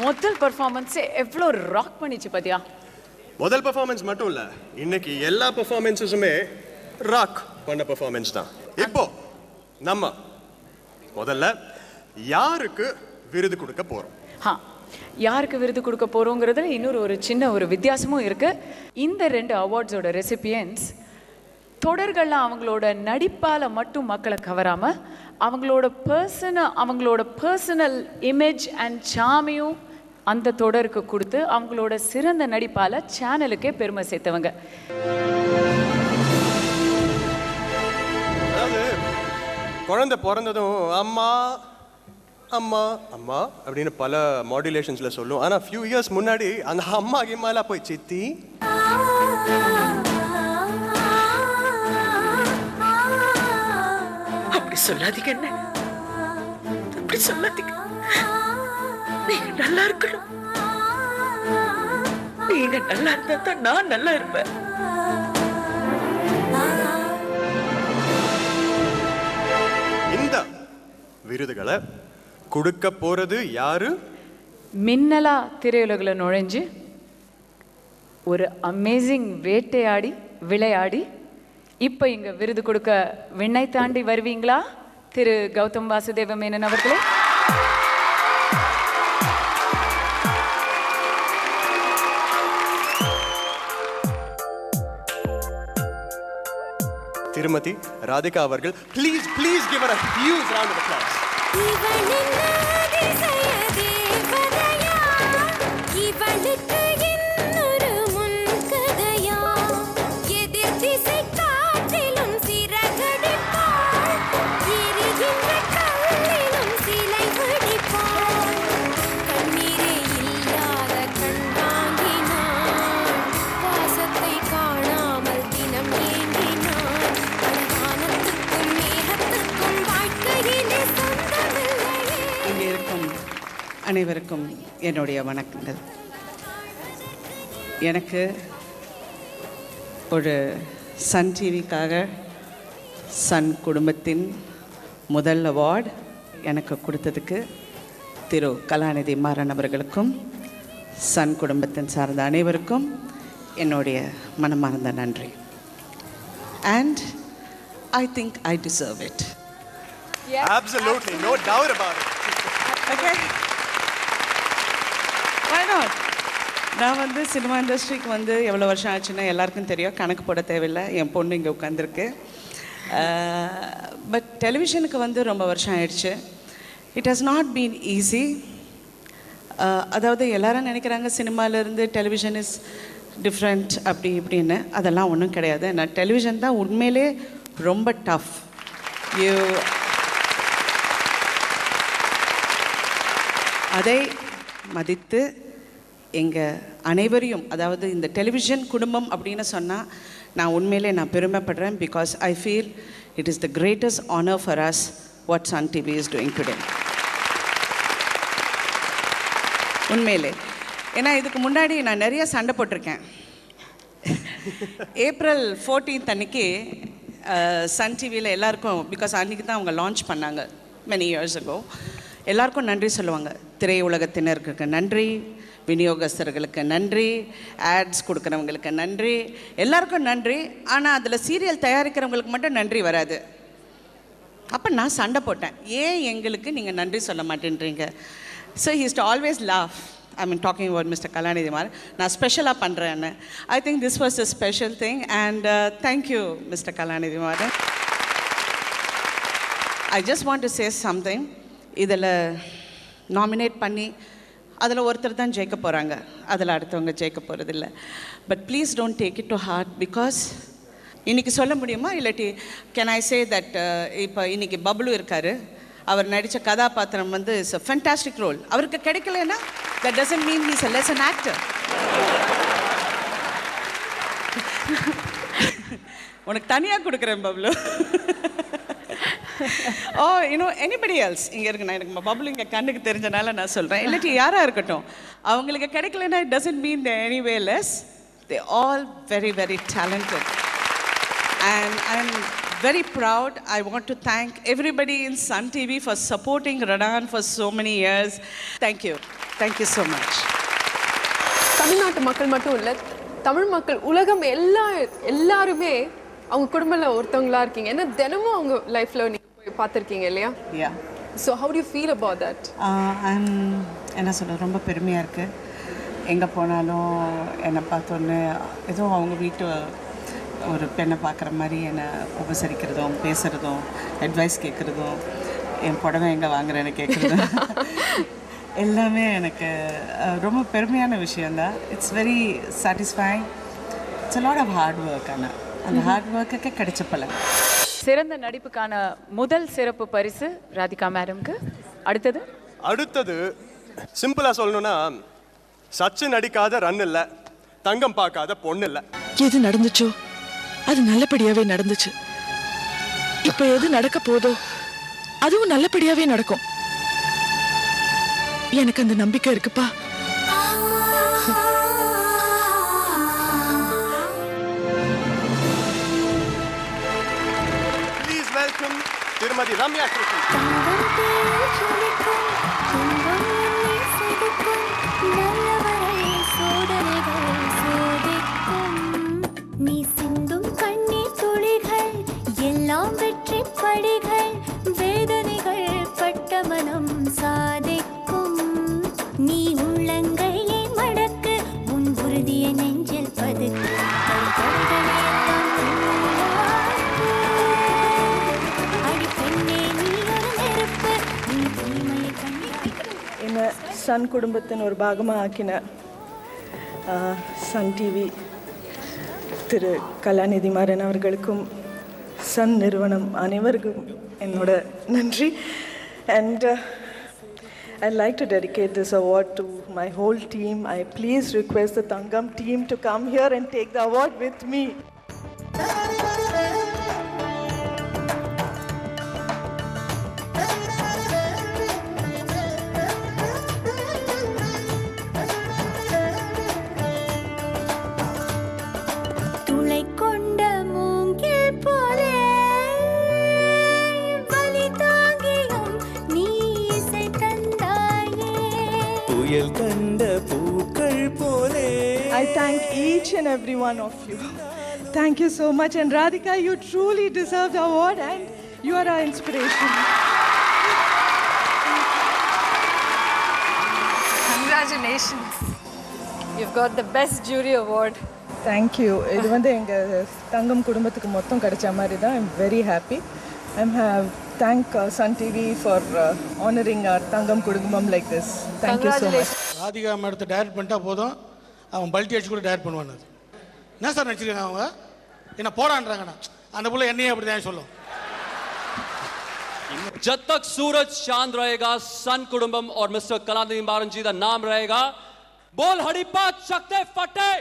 முதல் பெர்ஃபார்மன்ஸே எவ்வளோ ராக் பண்ணிச்சு பாத்தியா? முதல் பெர்ஃபார்மன்ஸ் மட்டும் இல்ல, இன்னைக்கு எல்லா பெர்ஃபார்மன்ஸஸுமே ராக் பண்ண பெர்ஃபார்மன்ஸ் தான். இப்போ நம்ம முதல்ல யாருக்கு விருது கொடுக்க போறோம்? யாருக்கு விருது கொடுக்க போறோங்கிறதுல இன்னொரு சின்ன வித்தியாசமும் இருக்கு. இந்த 2 அவார்ட்ஸோட ரெசிபியன்ஸ் தொடர்கள்லாம் அவங்களோட நடிப்பால மட்டும் மக்களை கவராம அவங்களோட பர்சனல் இமேஜ் அண்ட் சாமியும் அந்த தொடருக்கு கொடுத்து அவங்களோட சிறந்த நடிப்பால சேனலுக்கே பெருமை சேர்த்தவங்க. குழந்தை பிறந்ததும் அம்மா அம்மா அம்மா அப்படின்னு பல மாடுலேஷன்ஸ்ல சொல்லும். ஆனா ஃபியூ இயர்ஸ் முன்னாடி அந்த அம்மா கிம்மாலா போய் சித்தி அப்படி சொல்லாதீங்க, என்ன அப்படி சொல்லாதீங்க. நீங்க நல்லா இருக்கணும். நீங்க நல்லா இருந்தா தான் நான் நல்லா இருப்பேன். இந்த விருதுகளை கொடுக்க போறது யாரு? மின்னலா திரையுலகில் நுழைஞ்சு ஒரு அமேசிங் வேட்டையாடி விளையாடி இப்ப இங்க விருது கொடுக்க விண்ணை தாண்டி வருவீங்களா திரு கௌதம் வாசுதேவ மேனன் அவர்களே? திருமதி ராதிகா அவர்கள், please please give her a huge round of applause. அனைவருக்கும் என்னுடைய வணக்கங்கள். எனக்கு ஒரு சன் டிவிக்காக சன் குடும்பத்தின் முதல் அவார்டு எனக்கு கொடுத்ததுக்கு திரு கலாநிதி மாறன் அவர்களுக்கும் சன் குடும்பத்தின் சார்ந்த அனைவருக்கும் என்னுடைய மனமார்ந்த நன்றி. And I think I deserve it. Yes, absolutely, no doubt about it. Okay. Why not? நான் சினிமா இண்டஸ்ட்ரிக்கு எவ்வளோ வருஷம் ஆச்சுன்னா எல்லாருக்கும் தெரியும், கணக்கு போட தேவையில்லை. என் பொண்ணு இங்கே உட்காந்துருக்கு. பட் டெலிவிஷனுக்கு ரொம்ப வருஷம் ஆயிடுச்சு. It has not been easy. அதாவது எல்லாரும் நினைக்கிறாங்க சினிமாவிலேருந்து டெலிவிஷன் இஸ் டிஃப்ரெண்ட் அப்படி இப்படின்னு. அதெல்லாம் ஒன்றும் கிடையாது. நான் டெலிவிஷன் தான் உண்மையிலே ரொம்ப டஃப். அதை மதித்து எங்கள் அனைவரையும், அதாவது இந்த டெலிவிஷன் குடும்பம் அப்படின்னு சொன்னால் நான் உண்மையிலே பெருமைப்படுறேன். Because I feel it is the greatest honour for us what Sun TV is doing today. உண்மையிலே ஏன்னா இதுக்கு முன்னாடி நான் நிறைய சண்டை போட்டிருக்கேன். April 14th அன்னைக்கு சன் டிவியில் எல்லாருக்கும், பிகாஸ் அன்றைக்கி தான் அவங்க லான்ச் பண்ணாங்க many years ago, எல்லாருக்கும் நன்றி சொல்லுவாங்க. திரையுலகத்தினருக்கு நன்றி, விநியோகஸ்தர்களுக்கு நன்றி, ஆட்ஸ் கொடுக்குறவங்களுக்கு நன்றி, எல்லாருக்கும் நன்றி. ஆனால் அதில் சீரியல் தயாரிக்கிறவங்களுக்கு மட்டும் நன்றி வராது. அப்போ நான் சண்டை போட்டேன், ஏன் எங்களுக்கு நீங்கள் நன்றி சொல்ல மாட்டேன்றீங்க. So he used to always laugh. I mean talking about mister Kalanithi Maran. நான் ஸ்பெஷலாக பண்ணுறேன்னு. I think this was a special thing and thank you mister Kalanithi Maran. I just want to say something. இதில் நாமினேட் பண்ணி அதில் ஒருத்தர் தான் ஜெயிக்க போகிறாங்க, அதில் அடுத்தவங்க ஜெயிக்க போகிறதில்ல. But please don't take it to heart. Because இன்றைக்கி சொல்ல முடியுமா, இல்லாட்டி கேன் ஐ சே தட் இப்போ இன்றைக்கி பப்ளு இருக்கார், அவர் நடித்த கதாபாத்திரம் வந்து இட்ஸ் அ ஃபென்டாஸ்டிக் ரோல். அவருக்கு கிடைக்கலன்னா that doesn't mean he's a lesser actor. உனக்கு தனியாக கொடுக்குறேன் பப்ளு. ஓ எனிபடி எல்ஸ் இங்கே இருக்கு. நான் எனக்கு பப்ளு இங்கே கண்ணுக்கு தெரிஞ்சனால நான் சொல்கிறேன். இல்லாட்டி யாராக இருக்கட்டும், அவங்களுக்கு கிடைக்கலன்னா it doesn't mean the anyway less. They all very very talented and I'm very proud. I want to thank everybody in Sun TV for supporting Radan for so many years. Thank you so much. தமிழ்நாட்டு மக்கள் மட்டும் இல்லை, தமிழ் மக்கள் உலகம் எல்லாருமே அவங்க குடும்பத்தில் ஒருத்தவங்களா இருக்கீங்க. ஏன்னா தினமும் அவங்க லைஃப்பில் நீங்கள் போய் பார்த்துருக்கீங்க இல்லையா? Yeah. So how do you feel about that? I'm என்ன சொல்கிறது, ரொம்ப பெருமையாக இருக்குது. எங்கே போனாலும் என்னை பார்த்தோன்னே ஏதோ அவங்க வீட்டு ஒரு பெண்ணை பார்க்குற மாதிரி என்னை உபசரிக்கிறதும் பேசுகிறதும் அட்வைஸ் கேட்குறதும் என் புடவை எங்கே வாங்குறேன்னு கேட்குறதும் எல்லாமே எனக்கு ரொம்ப பெருமையான விஷயந்தான். It's very satisfying. It's a lot of hard work. ஆனால் அந்த ஹார்ட் ஒர்க்குக்கு கிடைச்ச பலன். சிறந்த நடிப்புக்கான முதல் சிறப்பு பரிசு ராதிகா மேடம்க்கு. அடுத்தது சிம்பிளாக சொல்லணும்னா, சச்சு நடிக்காத ரன் இல்லை, தங்கம் பார்க்காத பொண்ணு இல்லை. எது நடந்துச்சோ அது நல்லபடியாவே நடந்துச்சு. இப்ப எது நடக்க போதோ அதுவும் நல்லபடியாவே நடக்கும். எனக்கு அந்த நம்பிக்கை இருக்குப்பா. ப்ளீஸ் வெல்கம் திருமதி ரம்யா கிருஷ்ணன். நீ சிந்தும் கண்ணீர் துளிகள் எல்லாம் வெற்றி படிகள், வேதனைகள் பட்ட மனம் சாதிக்கும். நீ உள்ளங்கையை மடக்கு, உன் உறுதியை நெஞ்சில் பதுக்கு. அடி பெண்ணே நீ ஒரு நெருப்பு, நீ தீமையை கண்ணீர். என்னை சன் குடும்பத்தின் ஒரு பாகமாக ஆக்கின சன் டிவி திரு கலாநிதி மாறன் அவர்களுக்கும் சன் நிறுவனம் அனைவருக்கும் என்னோட நன்றி. And I'd like to dedicate this award to my whole team. I please request the Thangam team to come here and take the award with me. I thank each and every one of you. Thank you so much. And Radhika, you truly deserve the award and you are our inspiration. Congratulations. You've got the best jury award. Thank you. இது வந்து எங்கள் தங்கம் குடும்பத்துக்கு மொத்தம் கிடைச்ச மாதிரி தான். I'm very happy. Thank Sun TV for honoring our Thangam Kudumbam like this. Thank you so much. Radhika மேடத்தை direct பண்ணிட்டா போதும், அவன் பல்ட்டி அடிச்சு கூட டைரக்ட் பண்ணுவான். என்ன சார் நடிச்சிருக்காங்க அவங்க, என்ன போடான்றாங்கண்ணா, அந்த புள்ள என்னையே அப்படி தான் சொல்லும். जब तक सूरज चांद रहेगा, सन कुडुंबम और मिस्टर कलानिधि मारन जी का नाम रहेगा. बोल हड़ीपा चकते फटे.